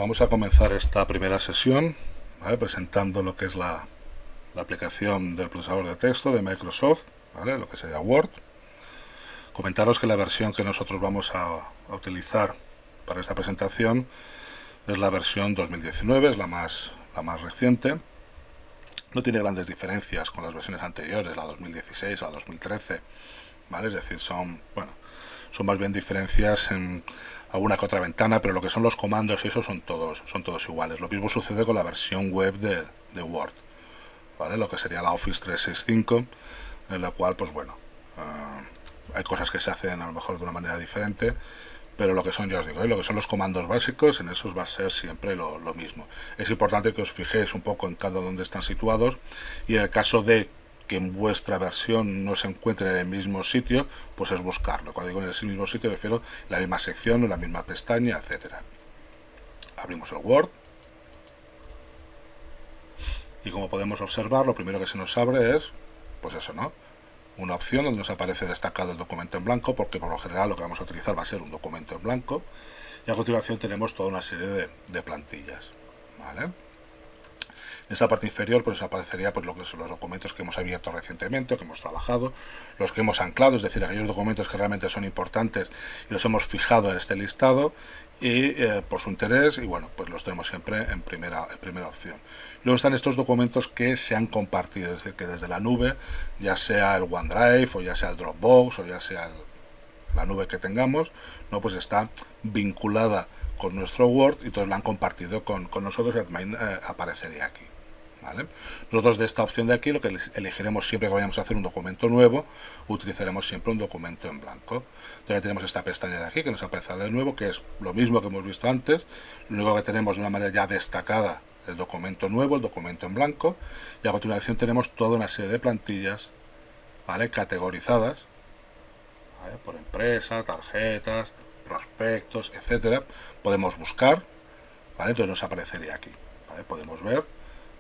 vamos a comenzar esta primera sesión, ¿vale?, presentando lo que es la aplicación del procesador de texto de Microsoft, ¿vale?, lo que sería Word. Comentaros que la versión que nosotros vamos a utilizar para esta presentación es la versión 2019, es la más reciente. No tiene grandes diferencias con las versiones anteriores, la 2016, la 2013, ¿vale? Es decir, son más bien diferencias en alguna que otra ventana, pero lo que son los comandos y eso son todos iguales. Lo mismo sucede con la versión web de Word, ¿vale?, lo que sería la Office 365, en la cual, pues bueno, hay cosas que se hacen a lo mejor de una manera diferente, pero lo que son, ya os digo, lo que son los comandos básicos, en esos va a ser siempre lo mismo. Es importante que os fijéis un poco en cada donde están situados, y en el caso de que en vuestra versión no se encuentre en el mismo sitio, pues es buscarlo. Cuando digo en ese mismo sitio, refiero a la misma sección o la misma pestaña, etcétera. Abrimos el Word y, como podemos observar, lo primero que se nos abre es, pues eso, ¿no?, una opción donde nos aparece destacado el documento en blanco, porque por lo general lo que vamos a utilizar va a ser un documento en blanco, y a continuación tenemos toda una serie de plantillas, ¿vale? En esta parte inferior pues aparecería pues lo que son los documentos que hemos abierto recientemente o que hemos trabajado, los que hemos anclado, es decir, aquellos documentos que realmente son importantes y los hemos fijado en este listado y por su interés, y bueno, pues los tenemos siempre en primera opción. Luego están estos documentos que se han compartido, es decir, que desde la nube, ya sea el OneDrive o ya sea el Dropbox o ya sea la nube que tengamos, ¿no?, pues está vinculada con nuestro Word y todos la han compartido con nosotros, y también aparecería aquí, ¿vale? Nosotros de esta opción de aquí lo que elegiremos siempre que vayamos a hacer un documento nuevo, utilizaremos siempre un documento en blanco. También tenemos esta pestaña de aquí que nos aparece de nuevo, que es lo mismo que hemos visto antes, lo único que tenemos de una manera ya destacada el documento nuevo, el documento en blanco, y a continuación tenemos toda una serie de plantillas, ¿vale?, categorizadas, ¿vale?, por empresa, tarjetas, prospectos, etcétera. Podemos buscar, ¿vale?, entonces nos aparecería aquí, ¿vale?, podemos ver,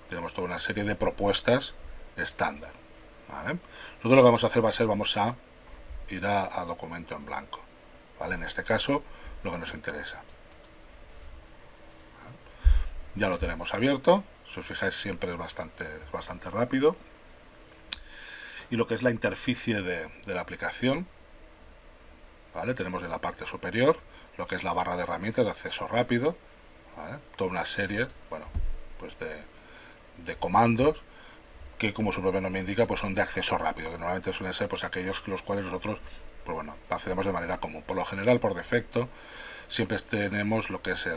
tenemos toda una serie de propuestas estándar, ¿vale? Nosotros lo que vamos a hacer vamos a ir a documento en blanco, ¿vale?, en este caso lo que nos interesa, ¿vale? Ya lo tenemos abierto, si os fijáis siempre es bastante rápido, y lo que es la interficie de la aplicación, ¿vale?, tenemos en la parte superior lo que es la barra de herramientas de acceso rápido, ¿vale?, toda una serie, bueno, pues de comandos que, como su propio nombre indica, pues son de acceso rápido, que normalmente suelen ser pues aquellos los cuales nosotros, pues bueno, accedemos de manera común. Por lo general, por defecto, siempre tenemos lo que es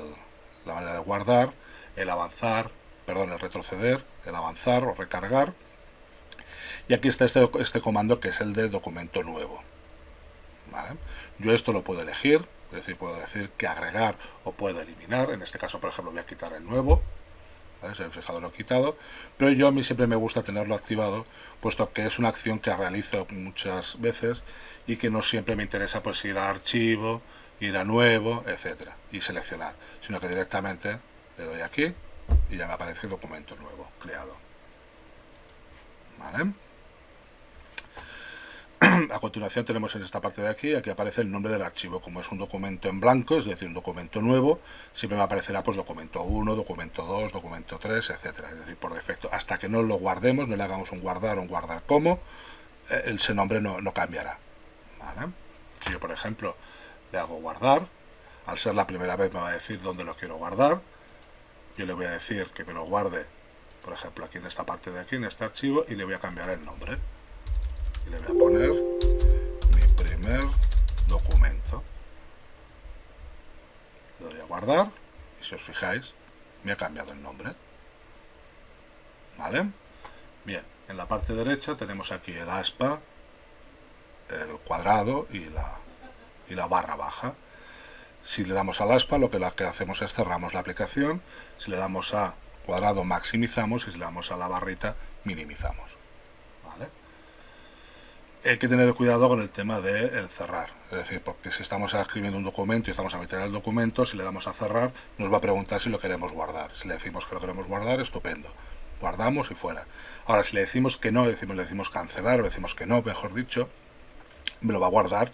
la manera de guardar, el retroceder, el avanzar o recargar, y aquí está este comando que es el de documento nuevo, ¿vale? Yo esto lo puedo elegir, es decir, puedo decir que agregar o puedo eliminar. En este caso, por ejemplo, voy a quitar el nuevo, ¿vale?, si habéis fijado lo he quitado, pero a mí siempre me gusta tenerlo activado, puesto que es una acción que realizo muchas veces y que no siempre me interesa pues ir a archivo, ir a nuevo, etcétera, y seleccionar, sino que directamente le doy aquí y ya me aparece el documento nuevo creado, ¿vale? A continuación tenemos en esta parte de aquí aparece el nombre del archivo. Como es un documento en blanco, es decir, un documento nuevo, siempre me aparecerá pues documento 1, documento 2, documento 3, etcétera. Es decir, por defecto, hasta que no lo guardemos, no le hagamos un guardar o un guardar como, ese nombre no cambiará, ¿vale? Si yo, por ejemplo, le hago guardar, al ser la primera vez me va a decir dónde lo quiero guardar. Yo le voy a decir que me lo guarde, por ejemplo, aquí en esta parte de aquí, en este archivo, y le voy a cambiar el nombre. Y le voy a poner mi primer documento. Le doy a guardar y, si os fijáis, me ha cambiado el nombre, ¿vale? Bien, en la parte derecha tenemos aquí el aspa, el cuadrado y la barra baja. Si le damos al aspa, lo que hacemos es cerramos la aplicación. Si le damos a cuadrado, maximizamos, y si le damos a la barrita, minimizamos, ¿vale? Hay que tener cuidado con el tema del cerrar, es decir, porque si estamos escribiendo un documento y estamos a mitad del documento, si le damos a cerrar, nos va a preguntar si lo queremos guardar. Si le decimos que lo queremos guardar, estupendo, guardamos y fuera. Ahora, si le decimos que no, le decimos cancelar, o le decimos que no, mejor dicho, me lo va a guardar,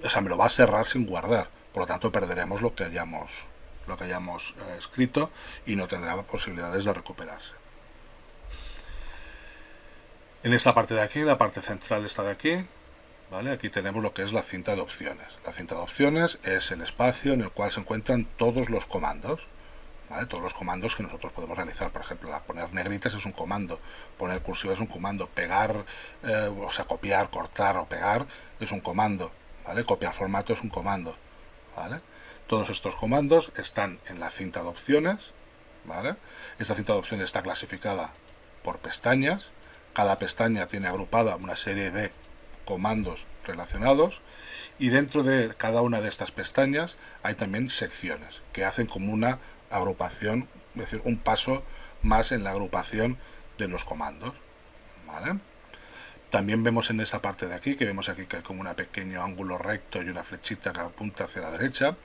o sea, me lo va a cerrar sin guardar, por lo tanto perderemos lo que hayamos lo que hayamos escrito y no tendrá posibilidades de recuperarse. En esta parte de aquí, la parte central está de aquí, ¿vale? Aquí tenemos lo que es la cinta de opciones. La cinta de opciones es el espacio en el cual se encuentran todos los comandos, ¿vale? Todos los comandos que nosotros podemos realizar. Por ejemplo, poner negritas es un comando, poner cursiva es un comando, pegar, o sea, copiar, cortar o pegar es un comando, ¿vale? Copiar formato es un comando, ¿vale? Todos estos comandos están en la cinta de opciones, ¿vale? Esta cinta de opciones está clasificada por pestañas. Cada pestaña tiene agrupada una serie de comandos relacionados y dentro de cada una de estas pestañas hay también secciones que hacen como una agrupación, es decir, un paso más en la agrupación de los comandos, ¿vale? También vemos en esta parte de aquí, que vemos aquí que hay como un pequeño ángulo recto y una flechita que apunta hacia la derecha.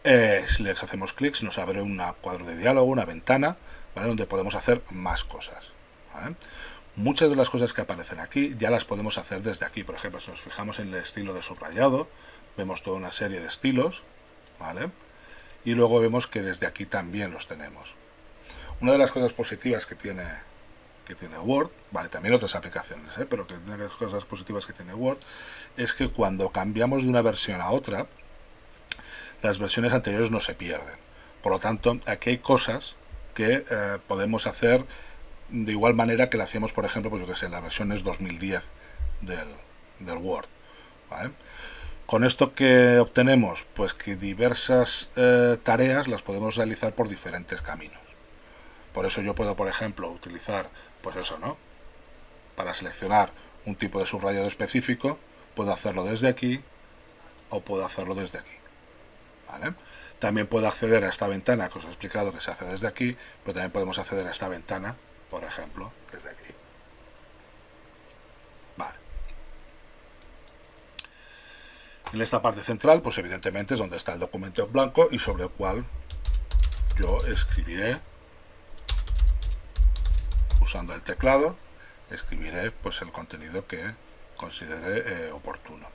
Si le hacemos clic nos abre un cuadro de diálogo, una ventana, ¿vale? Donde podemos hacer más cosas, ¿vale? Muchas de las cosas que aparecen aquí ya las podemos hacer desde aquí. Por ejemplo, si nos fijamos en el estilo de subrayado, vemos toda una serie de estilos, ¿vale? Y luego vemos que desde aquí también los tenemos. Una de las cosas positivas que tiene Word, vale, también otras aplicaciones, pero que una de las cosas positivas que tiene Word es que cuando cambiamos de una versión a otra, las versiones anteriores no se pierden. Por lo tanto, aquí hay cosas que podemos hacer de igual manera que lo hacíamos, por ejemplo, pues yo que sé, en las versiones 2010 del Word, ¿vale? Con esto que obtenemos, pues que diversas tareas las podemos realizar por diferentes caminos. Por eso yo puedo, por ejemplo, utilizar, pues eso, ¿no? Para seleccionar un tipo de subrayado específico, puedo hacerlo desde aquí o puedo hacerlo desde aquí, ¿vale? También puedo acceder a esta ventana que os he explicado que se hace desde aquí, pero también podemos acceder a esta ventana, por ejemplo, desde aquí. Vale. En esta parte central, pues evidentemente es donde está el documento en blanco y sobre el cual yo escribiré, usando el teclado, escribiré pues el contenido que considere oportuno.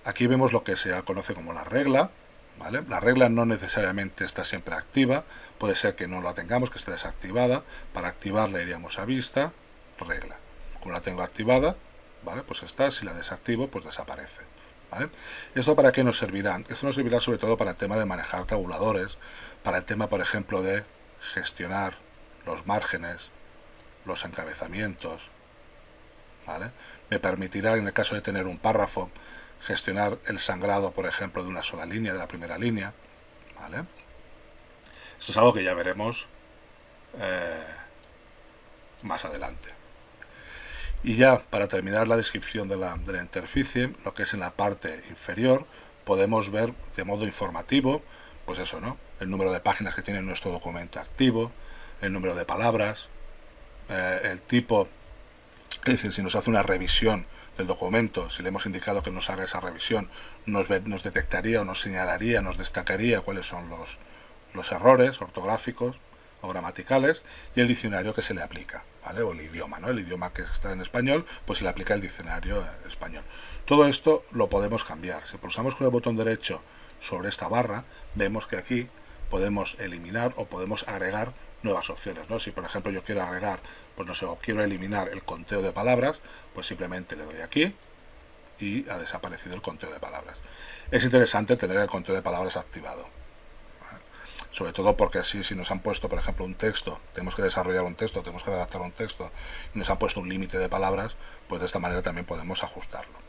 Aquí vemos lo que se conoce como la regla, ¿vale? La regla no necesariamente está siempre activa, puede ser que no la tengamos, que esté desactivada. Para activarla iríamos a vista, regla. Como la tengo activada, ¿vale? Pues está, si la desactivo, pues desaparece, ¿vale? ¿Esto para qué nos servirá? Esto nos servirá sobre todo para el tema de manejar tabuladores, para el tema, por ejemplo, de gestionar los márgenes, los encabezamientos, ¿vale? Me permitirá, en el caso de tener un párrafo, gestionar el sangrado, por ejemplo, de una sola línea, de la primera línea, ¿vale? Esto es algo que ya veremos más adelante. Y ya para terminar la descripción de la interfaz, lo que es en la parte inferior, podemos ver de modo informativo, pues eso, ¿no? El número de páginas que tiene nuestro documento activo, el número de palabras, el tipo, es decir, si nos hace una revisión del documento, si le hemos indicado que nos haga esa revisión, nos detectaría o nos señalaría, nos destacaría cuáles son los errores ortográficos o gramaticales, y el diccionario que se le aplica, ¿vale? O el idioma, ¿no? El idioma que está en español, pues se le aplica el diccionario español. Todo esto lo podemos cambiar. Si pulsamos con el botón derecho sobre esta barra, vemos que aquí podemos eliminar o podemos agregar nuevas opciones, ¿no? Si por ejemplo yo quiero agregar, pues no sé, o quiero eliminar el conteo de palabras, pues simplemente le doy aquí y ha desaparecido el conteo de palabras. Es interesante tener el conteo de palabras activado, ¿vale? Sobre todo porque así, si nos han puesto, por ejemplo, un texto, tenemos que desarrollar un texto, tenemos que redactar un texto y nos han puesto un límite de palabras, pues de esta manera también podemos ajustarlo.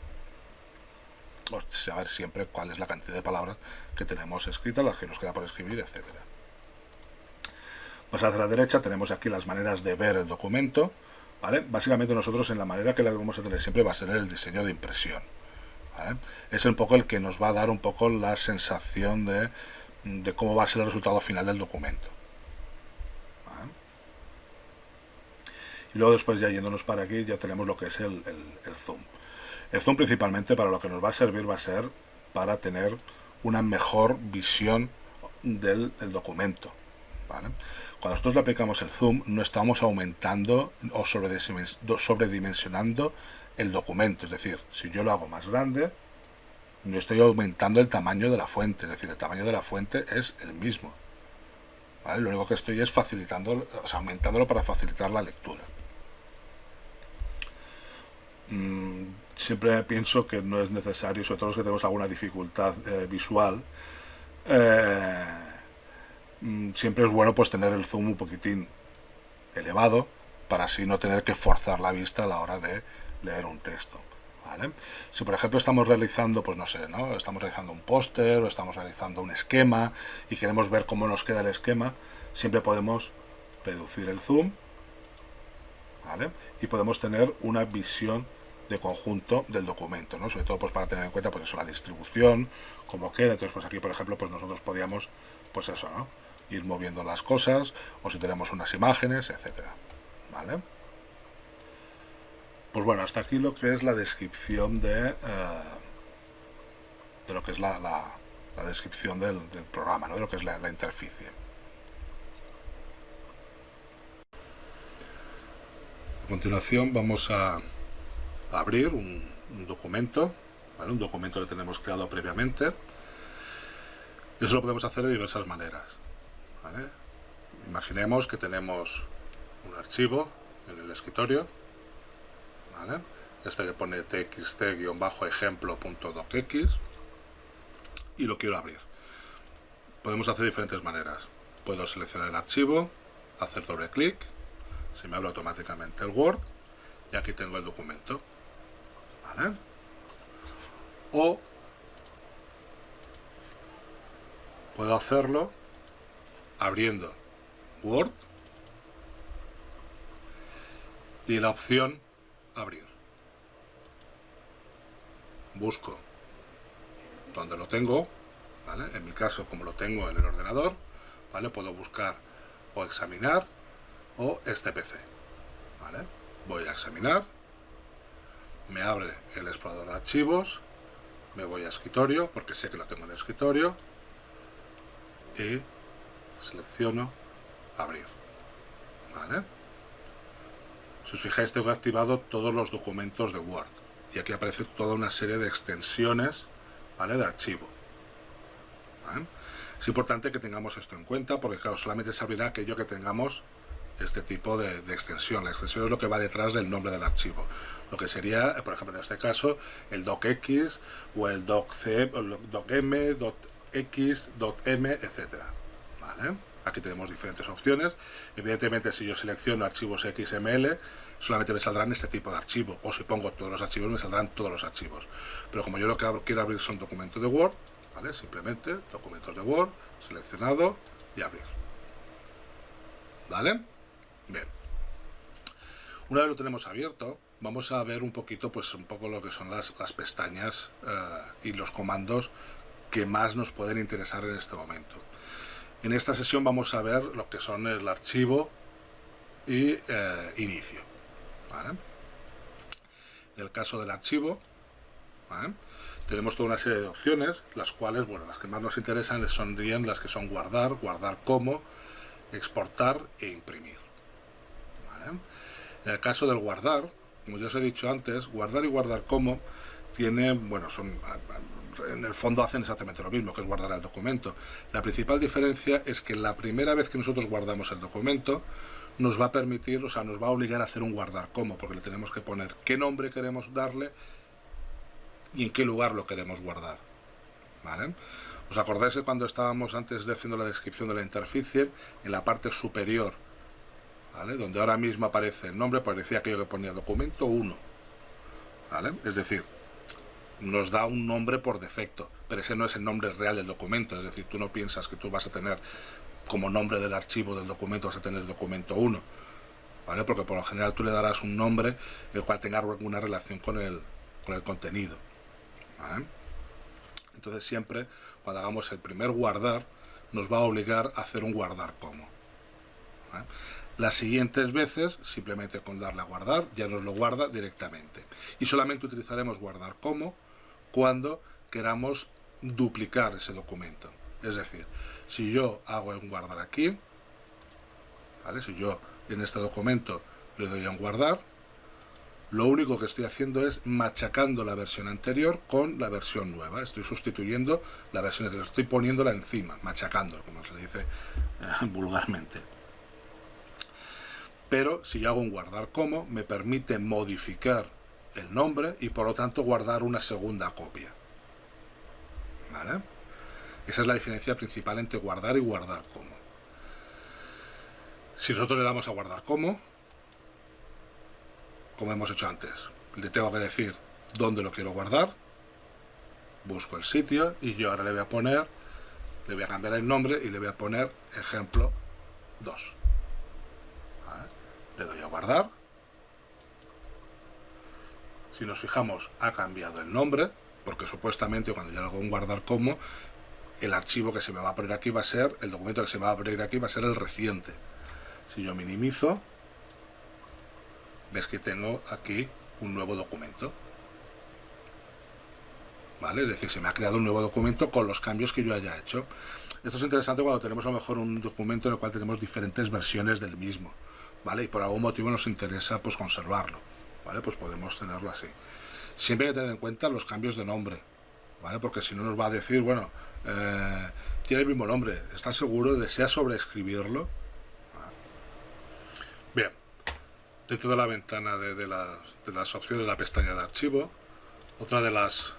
O saber siempre cuál es la cantidad de palabras que tenemos escritas, las que nos queda por escribir, etcétera. Pues hacia la derecha tenemos aquí las maneras de ver el documento, ¿vale? Básicamente nosotros en la manera que la vamos a tener siempre va a ser el diseño de impresión, ¿vale? Es un poco el que nos va a dar un poco la sensación de cómo va a ser el resultado final del documento, ¿vale? Y luego después ya yéndonos para aquí ya tenemos lo que es el zoom. El zoom principalmente para lo que nos va a servir va a ser para tener una mejor visión del documento, ¿vale? Cuando nosotros le aplicamos el zoom no estamos aumentando o sobredimensionando el documento, es decir, si yo lo hago más grande, no estoy aumentando el tamaño de la fuente, es decir, el tamaño de la fuente es el mismo, ¿vale? Lo único que estoy es facilitando, o sea, aumentándolo para facilitar la lectura. Siempre pienso que no es necesario, sobre todo los que tenemos alguna dificultad visual, siempre es bueno pues tener el zoom un poquitín elevado para así no tener que forzar la vista a la hora de leer un texto, ¿vale? Si por ejemplo estamos realizando, pues no sé, ¿no? Estamos realizando un póster o estamos realizando un esquema y queremos ver cómo nos queda el esquema, siempre podemos reducir el zoom, ¿vale? Y podemos tener una visión de conjunto del documento, ¿no? Sobre todo pues para tener en cuenta pues eso, la distribución, cómo queda. Entonces pues aquí por ejemplo pues nosotros podíamos pues eso, ¿no? Ir moviendo las cosas, o si tenemos unas imágenes, etcétera, ¿vale? Pues bueno, hasta aquí lo que es la descripción de lo que es la descripción del programa, ¿no? De lo que es la interficie. A continuación vamos a abrir un documento, ¿vale? Un documento que tenemos creado previamente. Eso lo podemos hacer de diversas maneras, ¿vale? Imaginemos que tenemos un archivo en el escritorio, ¿vale? Este que pone txt-ejemplo.docx y lo quiero abrir. Podemos hacer diferentes maneras. Puedo seleccionar el archivo, hacer doble clic, se me abre automáticamente el Word y aquí tengo el documento, ¿vale? O puedo hacerlo abriendo Word y la opción abrir. Busco donde lo tengo, ¿vale? En mi caso, como lo tengo en el ordenador, ¿vale? Puedo buscar o examinar o este PC, ¿vale? Voy a examinar, me abre el explorador de archivos, me voy a escritorio porque sé que lo tengo en el escritorio y selecciono abrir, ¿vale? Si os fijáis, tengo activado todos los documentos de Word y aquí aparece toda una serie de extensiones, ¿vale? De archivo, ¿vale? Es importante que tengamos esto en cuenta porque claro, solamente se abrirá aquello que tengamos este tipo de extensión. La extensión es lo que va detrás del nombre del archivo, lo que sería, por ejemplo, en este caso, el docx o el docm, docx, docm, etcétera, ¿vale? Aquí tenemos diferentes opciones. Evidentemente, si yo selecciono archivos XML, solamente me saldrán este tipo de archivo, o si pongo todos los archivos, me saldrán todos los archivos. Pero como yo lo que quiero abrir son documentos de Word, ¿vale? Simplemente documentos de Word, seleccionado y abrir, ¿vale? Bien. Una vez lo tenemos abierto, vamos a ver un poquito, pues un poco lo que son las pestañas y los comandos que más nos pueden interesar en este momento. En esta sesión vamos a ver lo que son el archivo y inicio, ¿vale? En el caso del archivo, ¿vale? Tenemos toda una serie de opciones, las cuales, bueno, las que más nos interesan son las que son guardar, guardar como, exportar e imprimir, ¿vale? En el caso del guardar, como ya os he dicho antes, guardar y guardar como tiene, bueno, en el fondo hacen exactamente lo mismo, que es guardar el documento. La principal diferencia es que la primera vez que nosotros guardamos el documento nos va a permitir, o sea, nos va a obligar a hacer un guardar como, porque le tenemos que poner qué nombre queremos darle y en qué lugar lo queremos guardar, ¿vale? ¿Os acordáis que cuando estábamos antes de haciendo la descripción de la interficie, en la parte superior, ¿vale? Donde ahora mismo aparece el nombre, parecía aquello que ponía documento 1, ¿vale? Es decir, nos da un nombre por defecto, pero ese no es el nombre real del documento, es decir, tú no piensas que tú vas a tener como nombre del archivo del documento, vas a tener el documento 1, ¿vale? Porque por lo general tú le darás un nombre el cual tenga alguna relación con el contenido, ¿vale? Entonces siempre cuando hagamos el primer guardar nos va a obligar a hacer un guardar como, ¿vale? Las siguientes veces, simplemente con darle a guardar, ya nos lo guarda directamente. Y solamente utilizaremos guardar como cuando queramos duplicar ese documento. Es decir, si yo hago un guardar aquí, ¿vale? Si yo en este documento le doy a un guardar, Lo único que estoy haciendo es machacando la versión anterior con la versión nueva. Estoy sustituyendo la versión anterior, estoy poniéndola encima, machacando, como se dice vulgarmente. Pero si yo hago un guardar como, me permite modificar el nombre y por lo tanto guardar una segunda copia. ¿Vale? Esa es la diferencia principal entre guardar y guardar como. Si nosotros le damos a guardar como hemos hecho antes, le tengo que decir dónde lo quiero guardar, busco el sitio y yo ahora le voy a cambiar el nombre y le voy a poner ejemplo 2. ¿Vale? Le doy a guardar. Si nos fijamos, ha cambiado el nombre, porque supuestamente cuando yo hago un guardar como, el archivo que se me va a abrir aquí va a ser, el documento que se me va a abrir aquí va a ser el reciente. Si yo minimizo, ves que tengo aquí un nuevo documento. ¿Vale? Es decir, se me ha creado un nuevo documento con los cambios que yo haya hecho. Esto es interesante cuando tenemos a lo mejor un documento en el cual tenemos diferentes versiones del mismo, ¿vale? Y por algún motivo nos interesa pues conservarlo, ¿vale? Pues podemos tenerlo así. Siempre hay que tener en cuenta los cambios de nombre, ¿vale? Porque si no nos va a decir, bueno, tiene el mismo nombre, ¿estás seguro? ¿Desea sobreescribirlo? Bien, dentro de la ventana de las opciones de la pestaña de archivo, otra de las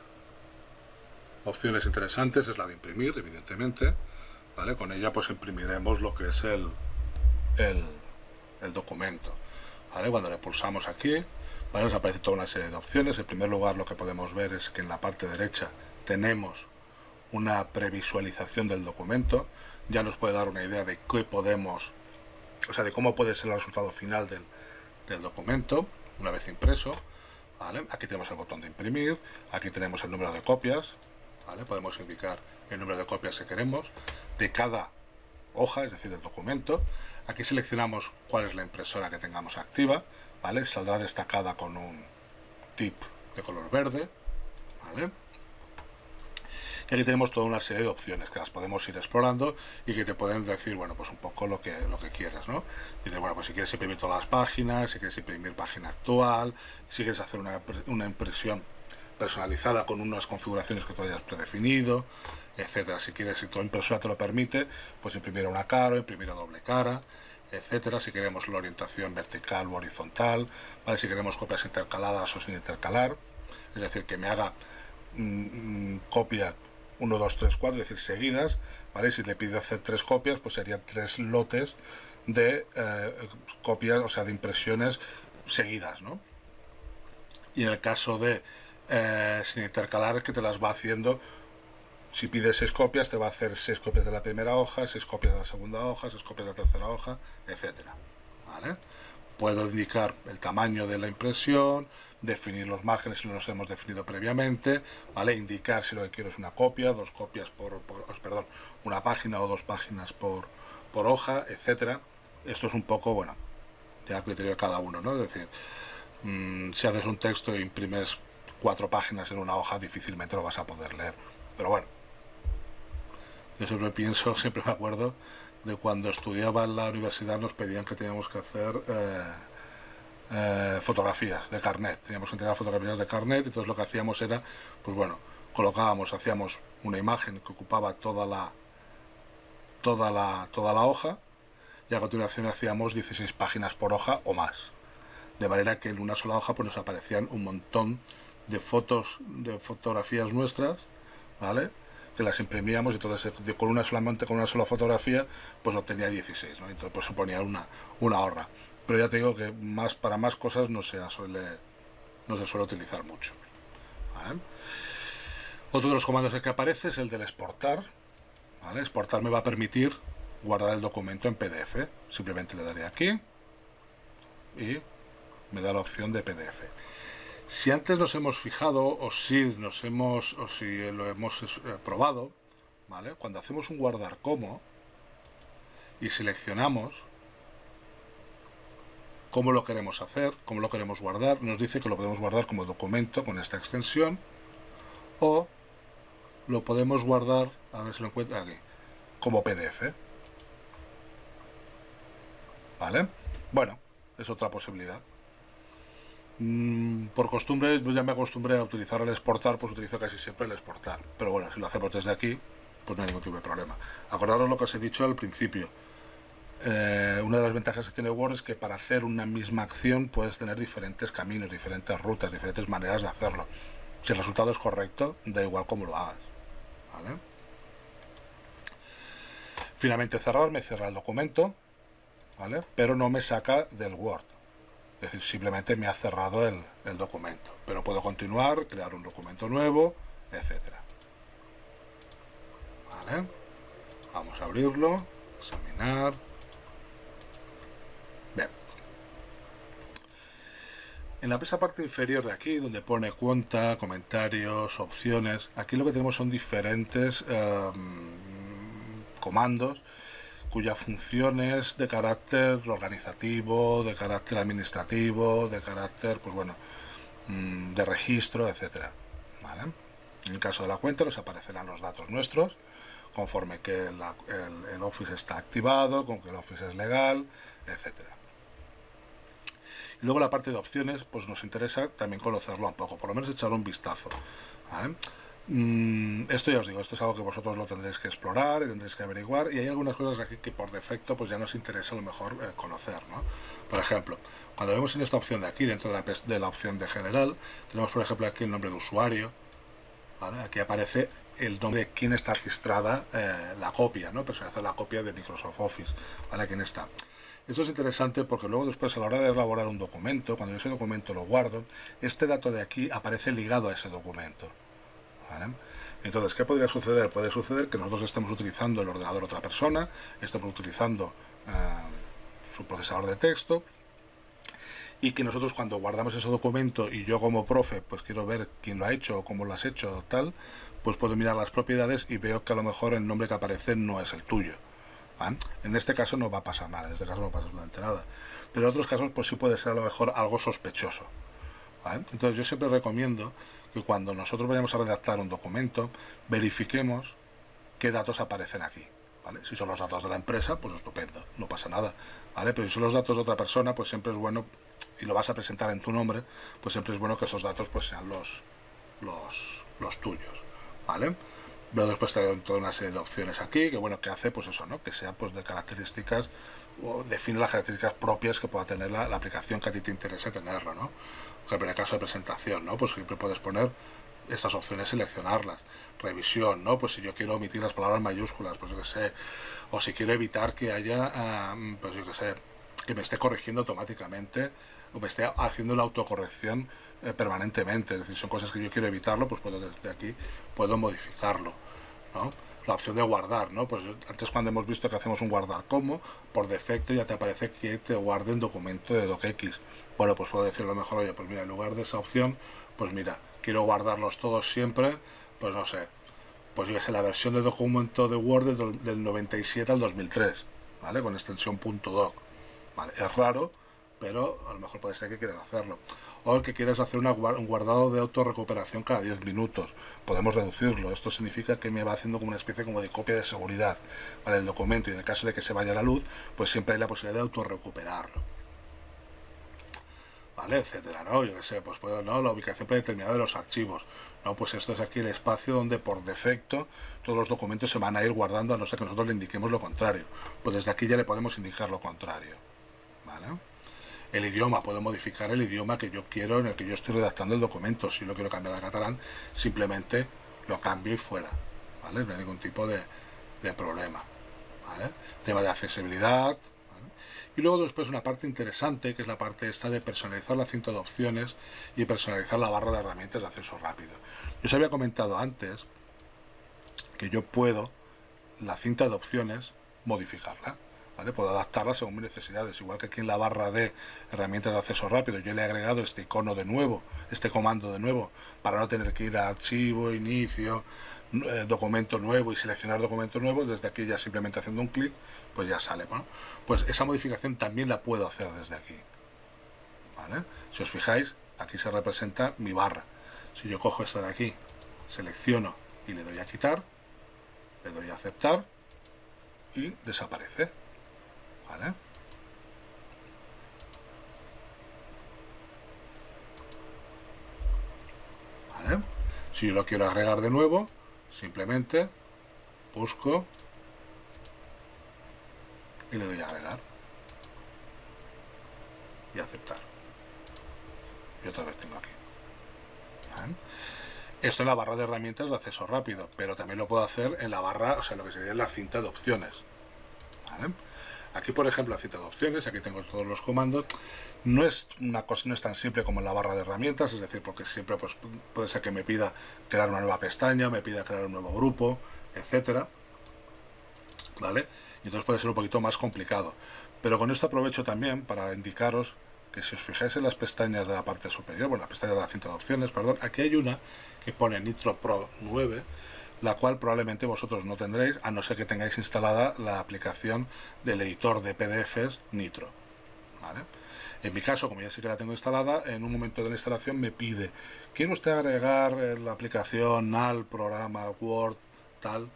opciones interesantes es la de imprimir, evidentemente, ¿vale? Con ella pues imprimiremos lo que es el documento, ¿vale? Cuando le pulsamos aquí, ¿vale? Nos aparece toda una serie de opciones. En primer lugar, lo que podemos ver es que en la parte derecha tenemos una previsualización del documento. Ya nos puede dar una idea de qué podemos, o sea, de cómo puede ser el resultado final del documento una vez impreso, ¿vale? Aquí tenemos el botón de imprimir, aquí tenemos el número de copias, ¿vale? Podemos indicar el número de copias que queremos de cada hoja, es decir, el documento. Aquí seleccionamos cuál es la impresora que tengamos activa, ¿vale? Saldrá destacada con un tip de color verde, ¿vale? Y aquí tenemos toda una serie de opciones que las podemos ir explorando y que te pueden decir, bueno, pues un poco lo que quieras, ¿no? Dices, bueno, pues si quieres imprimir todas las páginas, si quieres imprimir página actual, si quieres hacer una impresión personalizada con unas configuraciones que tú hayas predefinido, etcétera. Si quieres, si tu impresora te lo permite, pues imprimir a una cara, imprimir a doble cara, etcétera. Si queremos la orientación vertical u horizontal, ¿vale? Si queremos copias intercaladas o sin intercalar, es decir, que me haga copia 1, 2, 3, 4, es decir, seguidas, ¿vale? Si le pide hacer 3 copias, pues serían 3 lotes de copias, o sea, de impresiones seguidas, ¿no? Y en el caso de sin intercalar, que te las va haciendo, si pides 6 copias, te va a hacer 6 copias de la primera hoja, 6 copias de la segunda hoja, 6 copias de la tercera hoja, etcétera, ¿vale? Puedo indicar el tamaño de la impresión, definir los márgenes si los hemos definido previamente, ¿vale? Indicar si lo que quiero es una copia, 2 copias perdón, una página o 2 páginas por hoja, etcétera. Esto es un poco, bueno, ya a criterio de cada uno, ¿no? Es decir, si haces un texto e imprimes 4 páginas en una hoja, difícilmente lo vas a poder leer. Pero bueno, yo siempre me acuerdo de cuando estudiaba en la universidad, nos pedían que teníamos que hacer fotografías de carnet, teníamos que entregar fotografías de carnet, y entonces lo que hacíamos era, pues bueno, hacíamos una imagen que ocupaba toda la hoja, y a continuación hacíamos 16 páginas por hoja o más, de manera que en una sola hoja pues nos aparecían un montón de fotografías nuestras, ¿vale? Que las imprimíamos, y entonces con una sola fotografía pues obtenía 16, ¿no? Entonces pues suponía una ahorra. Pero ya te digo que para más cosas no se suele utilizar mucho, ¿vale? Otro de los comandos que aparece es el del exportar, ¿vale? Exportar me va a permitir guardar el documento en PDF. Simplemente le daré aquí y me da la opción de PDF. Si antes nos hemos fijado o si lo hemos probado, ¿vale? Cuando hacemos un guardar como y seleccionamos cómo lo queremos hacer, cómo lo queremos guardar, nos dice que lo podemos guardar como documento con esta extensión, o lo podemos guardar, a ver si lo encuentro aquí, como PDF, ¿vale? Bueno, es otra posibilidad. Por costumbre, yo ya me acostumbré a utilizar el exportar, pues utilizo casi siempre el exportar. Pero bueno, si lo hacemos desde aquí, pues no hay ningún tipo de problema. Acordaros lo que os he dicho al principio. Una de las ventajas que tiene Word es que para hacer una misma acción puedes tener diferentes caminos, diferentes rutas, diferentes maneras de hacerlo. Si el resultado es correcto, da igual cómo lo hagas. ¿Vale? Finalmente cerrar, me cierra el documento, ¿vale? Pero no me saca del Word. Es decir, simplemente me ha cerrado el documento. Pero puedo continuar, crear un documento nuevo, etcétera. ¿Vale? Vamos a abrirlo, examinar. Bien. En la parte inferior de aquí, donde pone cuenta, comentarios, opciones, aquí lo que tenemos son diferentes comandos cuya función es de carácter organizativo, de carácter administrativo, de carácter, pues bueno, de registro, etcétera. ¿Vale? En el caso de la cuenta nos aparecerán los datos nuestros, conforme que el Office está activado, con que el Office es legal, etcétera. Y luego la parte de opciones, pues nos interesa también conocerlo un poco, por lo menos echarle un vistazo. ¿Vale? Esto ya os digo, esto es algo que vosotros lo tendréis que explorar y tendréis que averiguar, y hay algunas cosas aquí que por defecto pues ya nos interesa a lo mejor conocer, ¿no? Por ejemplo, cuando vemos en esta opción de aquí, dentro de la opción de general, tenemos por ejemplo aquí el nombre de usuario, ¿vale? Aquí aparece el nombre de quién está registrada la copia, ¿no? Personalizar la copia de Microsoft Office, ¿vale? ¿Quién está? Esto es interesante porque luego después a la hora de elaborar un documento, cuando yo ese documento lo guardo, este dato de aquí aparece ligado a ese documento. ¿Vale? Entonces, ¿qué podría suceder? Puede suceder que nosotros estemos utilizando el ordenador de otra persona, estemos utilizando su procesador de texto, y que nosotros cuando guardamos ese documento y yo como profe pues quiero ver quién lo ha hecho o cómo lo has hecho tal, pues puedo mirar las propiedades y veo que a lo mejor el nombre que aparece no es el tuyo. ¿Vale? En este caso no va a pasar nada, en este caso no pasa absolutamente nada, pero en otros casos pues sí puede ser a lo mejor algo sospechoso. ¿Vale? Entonces yo siempre recomiendo que cuando nosotros vayamos a redactar un documento verifiquemos qué datos aparecen aquí. ¿Vale? Si son los datos de la empresa, pues estupendo, no pasa nada. ¿Vale? Pero si son los datos de otra persona, pues siempre es bueno, y lo vas a presentar en tu nombre, pues siempre es bueno que esos datos pues sean los tuyos. ¿Vale? Luego después te doy toda una serie de opciones aquí, que bueno, que hace pues eso, ¿no? Que sea pues de características, o define las características propias que pueda tener la aplicación que a ti te interese tenerlo, ¿no? Por ejemplo, en el caso de presentación, ¿no? Pues siempre puedes poner estas opciones, seleccionarlas. Revisión, ¿no? Pues si yo quiero omitir las palabras mayúsculas, pues yo que sé. O si quiero evitar que haya, pues yo que sé, que me esté corrigiendo automáticamente o me esté haciendo la autocorrección permanentemente. Es decir, son cosas que yo quiero evitarlo, pues puedo desde aquí puedo modificarlo, ¿no? La opción de guardar, ¿no? Pues antes cuando hemos visto que hacemos un guardar como, por defecto ya te aparece que te guarde un documento de docx. Bueno, pues puedo decirlo mejor, oye, pues mira, en lugar de esa opción, pues mira, quiero guardarlos todos siempre, pues no sé, pues yo que sé, la versión de documento de Word del 97 al 2003, ¿vale? Con extensión .doc, ¿vale? Es raro, pero a lo mejor puede ser que quieras hacerlo. O que quieras hacer un guardado de autorrecuperación cada 10 minutos. Podemos reducirlo. Esto significa que me va haciendo como una especie como de copia de seguridad para el documento, y en el caso de que se vaya la luz, pues siempre hay la posibilidad de autorrecuperarlo. ¿Vale? Etcétera, ¿no? Yo que sé, pues puedo, ¿no? La ubicación predeterminada de los archivos, ¿no? Pues esto es aquí el espacio donde por defecto todos los documentos se van a ir guardando, a no ser que nosotros le indiquemos lo contrario. Pues desde aquí ya le podemos indicar lo contrario, ¿vale? El idioma, puedo modificar el idioma que yo quiero, en el que yo estoy redactando el documento. Si lo quiero cambiar al catalán, simplemente lo cambio y fuera, ¿vale? No hay ningún tipo de problema, ¿vale? Tema de accesibilidad, ¿vale? Y luego después una parte interesante, que es la parte esta de personalizar la cinta de opciones y personalizar la barra de herramientas de acceso rápido. Yo os había comentado antes que yo puedo la cinta de opciones modificarla, ¿vale? Puedo adaptarla según mis necesidades, igual que aquí en la barra de herramientas de acceso rápido yo le he agregado este icono de nuevo, este comando de nuevo, para no tener que ir a archivo, inicio, documento nuevo y seleccionar documento nuevo. Desde aquí ya simplemente haciendo un clic pues ya sale. Bueno, pues esa modificación también la puedo hacer desde aquí, ¿vale? Si os fijáis, aquí se representa mi barra. Si yo cojo esta de aquí, selecciono y le doy a quitar, le doy a aceptar y desaparece, ¿vale? Si yo lo quiero agregar de nuevo, simplemente busco y le doy a agregar y aceptar. Y otra vez tengo aquí. ¿Vale? Esto en la barra de herramientas de acceso rápido, pero también lo puedo hacer en la barra, o sea, lo que sería la cinta de opciones. ¿Vale? Aquí, por ejemplo, la cinta de opciones, aquí tengo todos los comandos. No es una cosa, no es tan simple como en la barra de herramientas, es decir, porque siempre pues, puede ser que me pida crear una nueva pestaña, me pida crear un nuevo grupo, etcétera. ¿Vale? Y entonces puede ser un poquito más complicado. Pero con esto aprovecho también para indicaros que si os fijáis en las pestañas de la parte superior, bueno, la pestaña de la cinta de opciones, perdón, aquí hay una que pone Nitro Pro 9, la cual probablemente vosotros no tendréis, a no ser que tengáis instalada la aplicación del editor de PDFs Nitro. ¿Vale? En mi caso, como ya sí que la tengo instalada, en un momento de la instalación me pide, ¿quiere usted agregar la aplicación NAL, programa, Word, tal?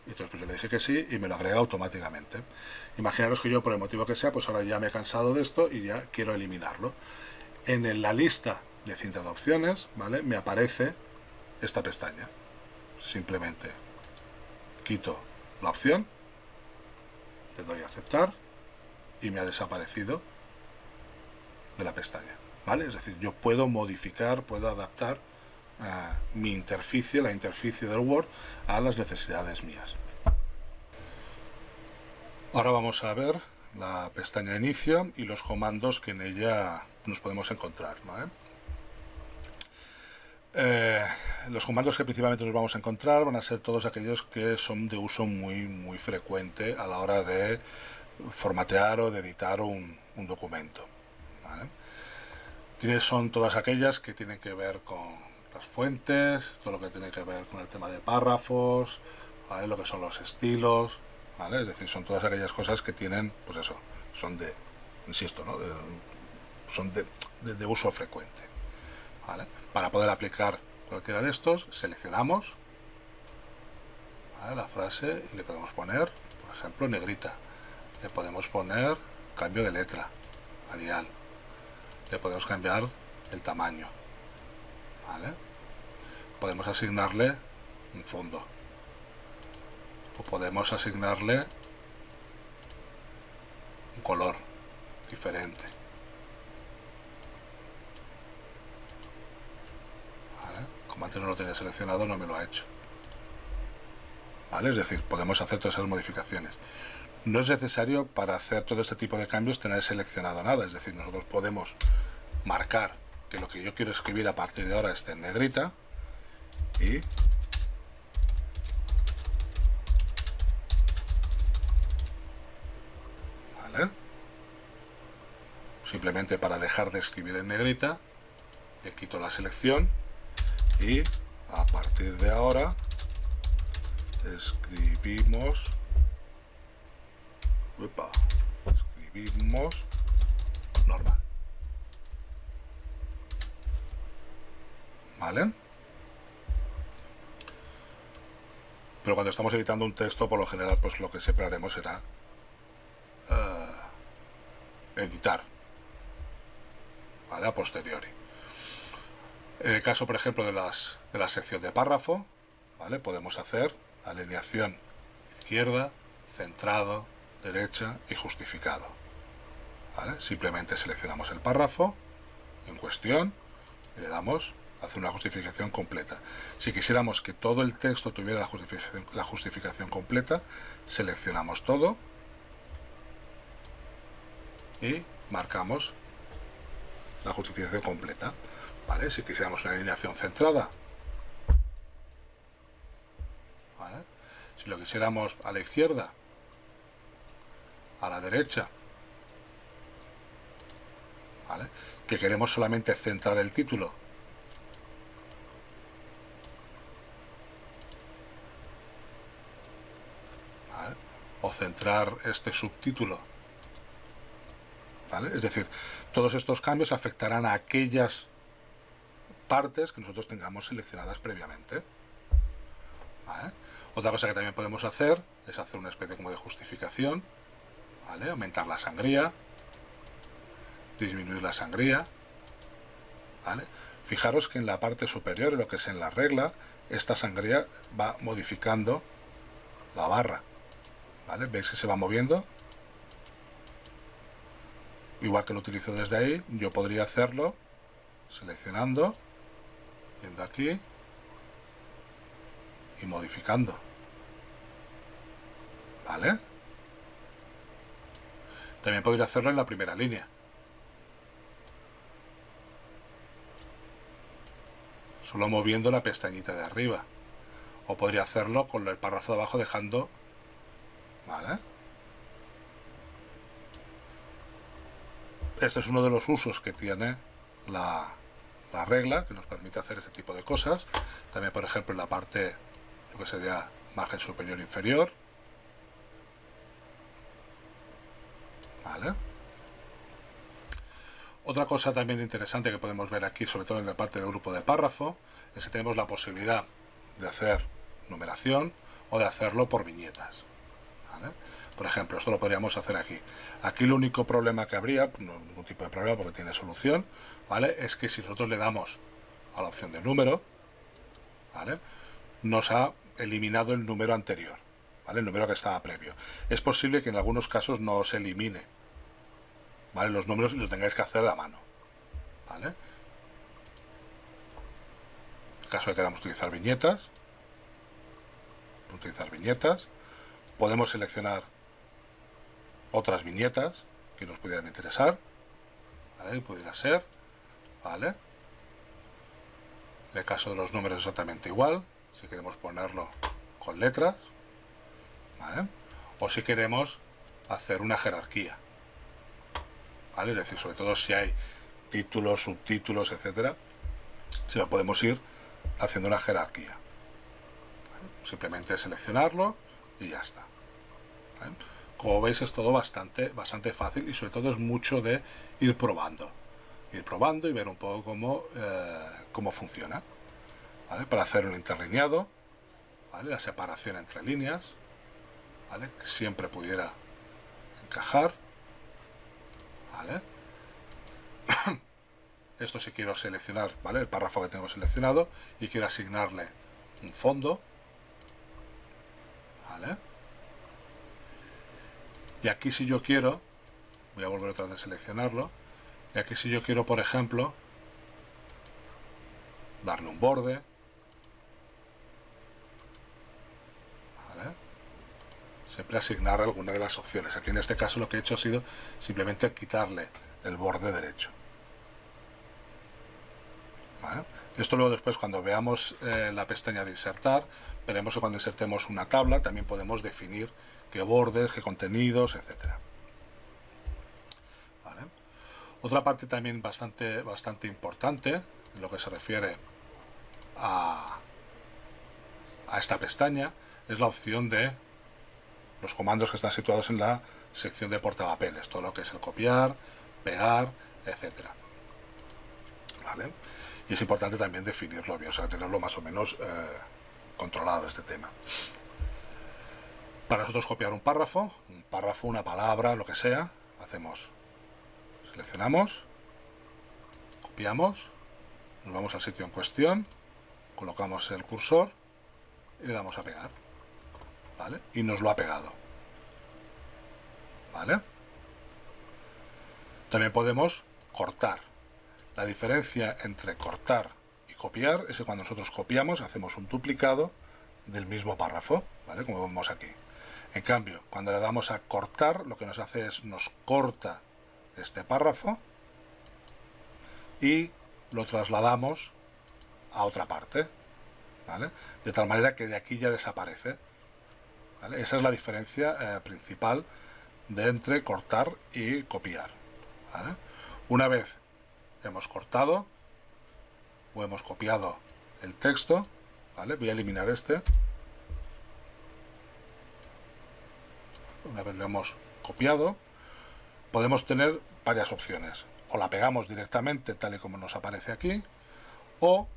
Y entonces pues yo le dije que sí y me lo agrega automáticamente. Imaginaros que yo, por el motivo que sea, pues ahora ya me he cansado de esto y ya quiero eliminarlo. En la lista de cinta de opciones, ¿vale?, me aparece esta pestaña. Simplemente quito la opción, le doy a aceptar y me ha desaparecido de la pestaña, ¿vale? Es decir, yo puedo modificar, puedo adaptar mi interficie, la interficie del Word, a las necesidades mías. Ahora vamos a ver la pestaña de inicio y los comandos que en ella nos podemos encontrar, ¿vale? Los comandos que principalmente nos vamos a encontrar van a ser todos aquellos que son de uso muy frecuente a la hora de formatear o de editar un documento, ¿vale? Son todas aquellas que tienen que ver con las fuentes, todo lo que tiene que ver con el tema de párrafos, ¿vale?, lo que son los estilos, ¿vale? Es decir, son todas aquellas cosas que tienen, pues eso, son de, insisto, ¿no?, son de uso frecuente, ¿vale? Para poder aplicar cualquiera de estos, seleccionamos, ¿vale?, la frase y le podemos poner, por ejemplo, negrita. Le podemos poner cambio de letra, Arial. Le podemos cambiar el tamaño, ¿vale? Podemos asignarle un fondo o podemos asignarle un color diferente, ¿vale? Como antes no lo tenía seleccionado, no me lo ha hecho, ¿vale? Es decir, podemos hacer todas esas modificaciones. No es necesario para hacer todo este tipo de cambios tener seleccionado nada, es decir, nosotros podemos marcar que lo que yo quiero escribir a partir de ahora esté en negrita y ¿vale? Simplemente para dejar de escribir en negrita le quito la selección y a partir de ahora escribimos normal, ¿vale? Pero cuando estamos editando un texto, por lo general, pues lo que siempre haremos será editar, ¿vale?, a posteriori. En el caso, por ejemplo, de la sección de párrafo, ¿vale?, podemos hacer alineación izquierda, centrado, derecha y justificado, ¿vale? Simplemente seleccionamos el párrafo en cuestión y le damos a hacer una justificación completa. Si quisiéramos que todo el texto tuviera la justificación completa, seleccionamos todo y marcamos la justificación completa, ¿vale? Si quisiéramos una alineación centrada, ¿vale?, si lo quisiéramos a la izquierda, a la derecha, ¿vale?, que queremos solamente centrar el título, ¿vale?, o centrar este subtítulo, ¿vale? Es decir, todos estos cambios afectarán a aquellas partes que nosotros tengamos seleccionadas previamente, ¿vale? Otra cosa que también podemos hacer es hacer una especie como de justificación, ¿vale?, aumentar la sangría, disminuir la sangría, ¿vale? Fijaros que en la parte superior, en lo que es en la regla, esta sangría va modificando la barra, ¿vale? ¿Veis que se va moviendo? Igual que lo utilizo desde ahí, yo podría hacerlo seleccionando, yendo aquí y modificando, ¿vale? También podría hacerlo en la primera línea, solo moviendo la pestañita de arriba, o podría hacerlo con el párrafo de abajo dejando, ¿vale? Este es uno de los usos que tiene la regla, que nos permite hacer este tipo de cosas. También, por ejemplo, en la parte, lo que sería margen superior e inferior, ¿vale? Otra cosa también interesante que podemos ver aquí, sobre todo en la parte del grupo de párrafo, es que tenemos la posibilidad de hacer numeración o de hacerlo por viñetas, ¿vale? Por ejemplo, esto lo podríamos hacer aquí. Aquí el único problema que habría, no ningún tipo de problema porque tiene solución, ¿vale? Es que si nosotros le damos a la opción de número, ¿vale? Nos ha eliminado el número anterior, ¿vale? El número que estaba previo. Es posible que en algunos casos no os elimine, ¿vale? Los números los tengáis que hacer a mano, ¿vale? En el caso de que queramos utilizar viñetas, podemos seleccionar otras viñetas que nos pudieran interesar, ¿vale? Pudiera ser, ¿vale? En el caso de los números exactamente igual, si queremos ponerlo con letras, ¿vale? O si queremos hacer una jerarquía, ¿vale? Es decir, sobre todo si hay títulos, subtítulos, etcétera, si lo podemos ir haciendo una jerarquía, ¿vale? Simplemente seleccionarlo y ya está, ¿vale? Como veis es todo bastante fácil y sobre todo es mucho de ir probando y ver un poco cómo funciona, ¿vale? Para hacer un interlineado, ¿vale? La separación entre líneas, ¿vale? Que siempre pudiera encajar, ¿vale? Esto si quiero seleccionar, ¿vale? El párrafo que tengo seleccionado y quiero asignarle un fondo, ¿vale? Y aquí si yo quiero, voy a volver otra vez a seleccionarlo, y aquí si yo quiero, por ejemplo, darle un borde, ¿vale? Siempre asignar alguna de las opciones. Aquí en este caso lo que he hecho ha sido simplemente quitarle el borde derecho, ¿vale? Esto luego después cuando veamos la pestaña de insertar, veremos que cuando insertemos una tabla también podemos definir qué bordes, qué contenidos, etcétera, ¿vale? Otra parte también bastante importante en lo que se refiere a esta pestaña es la opción de los comandos que están situados en la sección de portapapeles, todo lo que es el copiar, pegar, etcétera, ¿vale? Y es importante también definirlo bien, o sea, tenerlo más o menos controlado este tema. Para nosotros copiar un párrafo, una palabra, lo que sea, seleccionamos, copiamos, nos vamos al sitio en cuestión, colocamos el cursor y le damos a pegar, ¿vale? Y nos lo ha pegado, ¿vale? También podemos cortar. La diferencia entre cortar y copiar es que cuando nosotros copiamos hacemos un duplicado del mismo párrafo, ¿vale? Como vemos aquí. En cambio, cuando le damos a cortar, lo que nos hace es nos corta este párrafo y lo trasladamos a otra parte, ¿vale? De tal manera que de aquí ya desaparece, ¿vale? Esa es la diferencia principal de entre cortar y copiar, ¿vale? Una vez hemos cortado o hemos copiado el texto, ¿vale? Voy a eliminar este. Una vez lo hemos copiado, podemos tener varias opciones. O la pegamos directamente tal y como nos aparece aquí, o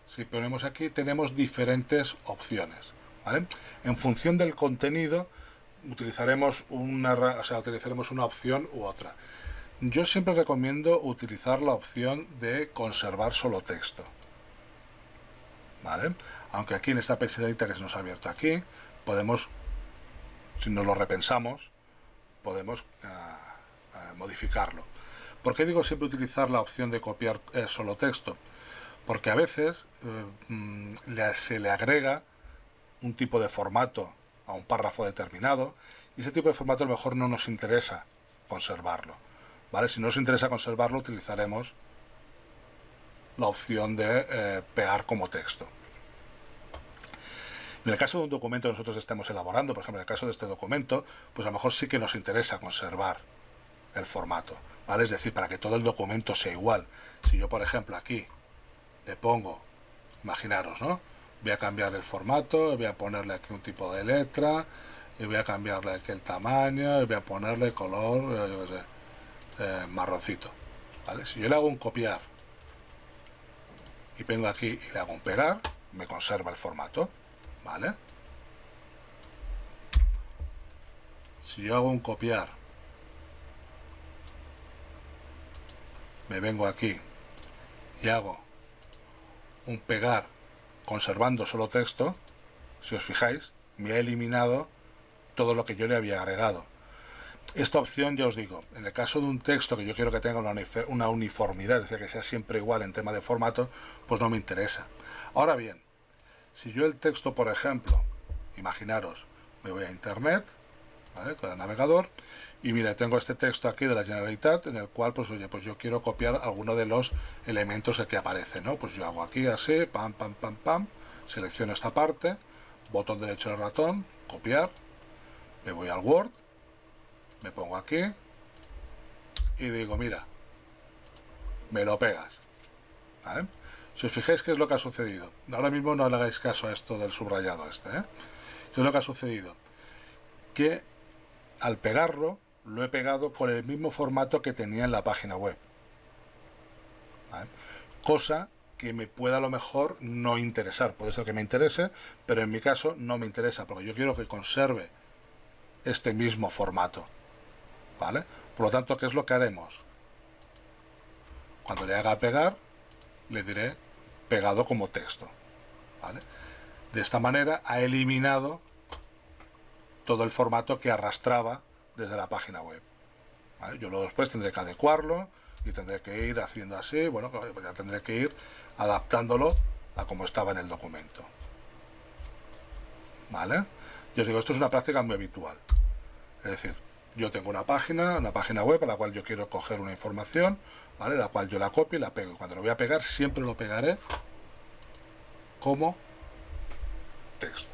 si ponemos aquí tenemos diferentes opciones, ¿vale? En función del contenido utilizaremos una opción u otra. Yo siempre recomiendo utilizar la opción de conservar solo texto, ¿vale? Aunque aquí en esta pestañita que se nos ha abierto aquí, podemos, si nos lo repensamos, podemos modificarlo. ¿Por qué digo siempre utilizar la opción de copiar solo texto? Porque a veces se le agrega un tipo de formato a un párrafo determinado y ese tipo de formato a lo mejor no nos interesa conservarlo, ¿vale? Si no nos interesa conservarlo, utilizaremos la opción de pegar como texto. En el caso de un documento que nosotros estemos elaborando, por ejemplo en el caso de este documento, pues a lo mejor sí que nos interesa conservar el formato, ¿vale? Es decir, para que todo el documento sea igual. Si yo, por ejemplo, aquí le pongo, imaginaros, ¿no? Voy a cambiar el formato, voy a ponerle aquí un tipo de letra, y voy a cambiarle aquí el tamaño, y voy a ponerle color, yo qué sé, marroncito, ¿vale? Si yo le hago un copiar y vengo aquí y le hago un pegar, me conserva el formato, ¿vale? Si yo hago un copiar, me vengo aquí y hago un pegar conservando solo texto, si os fijáis, me ha eliminado todo lo que yo le había agregado. Esta opción, ya os digo, en el caso de un texto que yo quiero que tenga una uniformidad, es decir, que sea siempre igual en tema de formato, pues no me interesa. Ahora bien, si yo el texto, por ejemplo, imaginaros, me voy a internet, ¿vale?, con el navegador, y mira, tengo este texto aquí de la Generalitat, en el cual, pues oye, pues yo quiero copiar alguno de los elementos que aparecen, ¿no? Pues yo hago aquí así, pam, pam, pam, pam, selecciono esta parte, botón derecho del ratón, copiar, me voy al Word, me pongo aquí y digo, mira, me lo pegas, ¿vale? Si os fijáis qué es lo que ha sucedido, ahora mismo no le hagáis caso a esto del subrayado este, ¿eh? ¿Qué es lo que ha sucedido? Que al pegarlo, lo he pegado con el mismo formato que tenía en la página web, ¿vale? Cosa que me pueda a lo mejor no interesar, puede ser que me interese, pero en mi caso no me interesa, porque yo quiero que conserve este mismo formato, ¿vale? Por lo tanto, ¿qué es lo que haremos? Cuando le haga pegar, le diré pegado como texto, ¿vale? De esta manera ha eliminado todo el formato que arrastraba desde la página web, ¿vale? Yo luego después tendré que adecuarlo y tendré que ir haciendo así, bueno, pues ya tendré que ir adaptándolo a como estaba en el documento, ¿vale? Yo os digo, esto es una práctica muy habitual, es decir, yo tengo una página web a la cual yo quiero coger una información, ¿vale?, la cual yo la copio y la pego, y cuando lo voy a pegar siempre lo pegaré como texto.